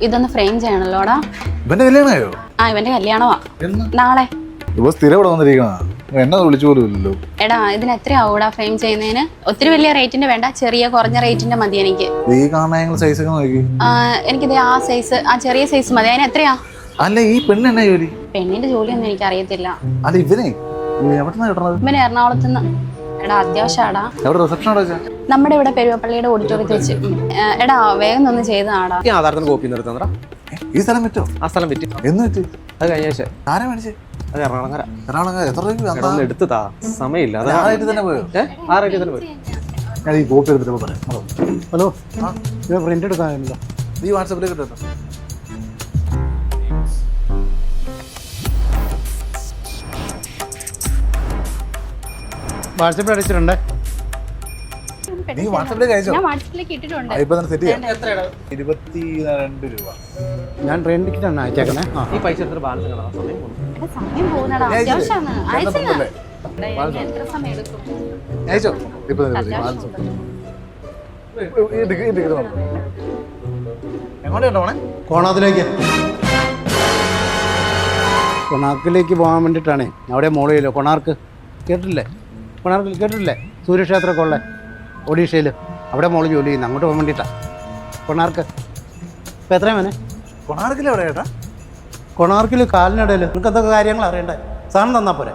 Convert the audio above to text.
ഇതൊന്ന് ഫ്രെയിം ചെയ്യണല്ലോടാ. ഇവന്റെ കല്യാണമായോ? ആ ഇവന്റെ കല്യാണമാ നാളെ. ഇപ്പൊ സ്ഥിരം ഇവിടെ വന്നിരിക്കണ എന്നെ വിളിച്ചു പോലും ഇല്ലല്ലോ. എടാ ഇതിന് എത്രയാവൂടാ ഫ്രെയിം ചെയ്യുന്നതിന്? ഒത്തിരി വലിയ റേറ്റിന്റെ വേണ്ട, ചെറിയ കുറഞ്ഞ റേറ്റിന്റെ മതി എനിക്ക്. ഈ കാണാൻ സൈസ് ഒക്കെ നോക്കി. എനിക്കിത് ആ സൈസ്, ആ ചെറിയ സൈസ് മതി. അതിന് എത്രയാ? അല്ല ഈ പെണ്ണ് എന്നാ ജോലി? പെണ്ണിന്റെ ജോലിയൊന്നും എനിക്ക് അറിയത്തില്ല. അല്ല ഇവനെ എവിടെന്നാ കിട്ടണത്? ഇവന് എറണാകുളത്തുനിന്ന്. എടാ അത്യാവശ്യമാടാ. എവിടെ റിസപ്ഷൻ അവിടെ വെച്ചാ? നമ്മുടെ ഇവിടെ പെരുവപ്പള്ളിയുടെ ഓഡിറ്റോറിയത്തിൽ വെച്ച്. എടാ വേഗം ഒന്ന് ചെയ്തതാടാ. ആധാരത്തിന് കോപ്പി നിർത്താ. ഈ സ്ഥലം പറ്റോ? ആ സ്ഥലം പറ്റി. എന്ന് പറ്റി? അത് കഴിഞ്ഞ ആഴ്ച. ആരാ മേടിച്ചേ? അത് എറണാകുളങ്ങര. എറണാകുളം എത്ര രൂപ? എടുത്തതാ സമയമില്ല. ആ റേറ്റ് തന്നെ പോയോ? ആ റേറ്റ് തന്നെ പോയി. ഞാൻ ഈ കോപ്പി എടുത്തിട്ട് പറയാം. ഹലോ, ഇത് പ്രിന്റ് എടുക്കാനില്ല. നീ വാട്സാപ്പിലേക്ക് ഇട്ടോ. വാട്സാപ്പിൽ അടിച്ചിട്ടുണ്ടേ. നീ വാട്സാപ്പിലേക്ക് അയച്ചോ? ഞാൻ വാട്സാപ്പിലേക്ക് ഇട്ടിട്ടുണ്ട്. ഇപ്പൊ തന്നെ സെറ്റ് ചെയ്യാം. 22 രൂപ. ഞാൻ ട്രെയിൻ ടിക്കറ്റ് ആണ് അയച്ചേക്കണേ. ഈ പൈസ എടുത്തിട്ട് ബാലൻസ് കാണാം. സമയം പോകുന്നു. എടാ സമയം പോകുന്നടാ, അത്യാവശ്യമാണ്. അയച്ചെന്നാ. എത്ര സമയം എടുക്കും? അയച്ചോ? ഇപ്പൊ എങ്ങോട്ടോ പോണേ? കോണാത്തിലേക്ക് പോകാൻ വേണ്ടിയിട്ടാണേ. അവിടെ മോളിലോ കൊണാർക്ക് കേട്ടില്ലേ? കൊണാർക്കിൽ കേട്ടില്ലേ? സൂര്യക്ഷേത്രമൊക്കെ ഉള്ളത് ഒഡീഷയിൽ. അവിടെ മോള് ജോലി ചെയ്യുന്നത്. അങ്ങോട്ട് പോകാൻ വേണ്ടിയിട്ടാണ് കൊണാർക്ക്. ഇപ്പം എത്രയും വേനെ? കൊണാർക്കിൽ എവിടെ ചേട്ടാ? കൊണാർക്കിൽ കാലിനിടയിൽ. നിങ്ങൾക്ക് എന്തൊക്കെ കാര്യങ്ങൾ അറിയണ്ടേ? സാധനം തന്നാൽ പോരെ.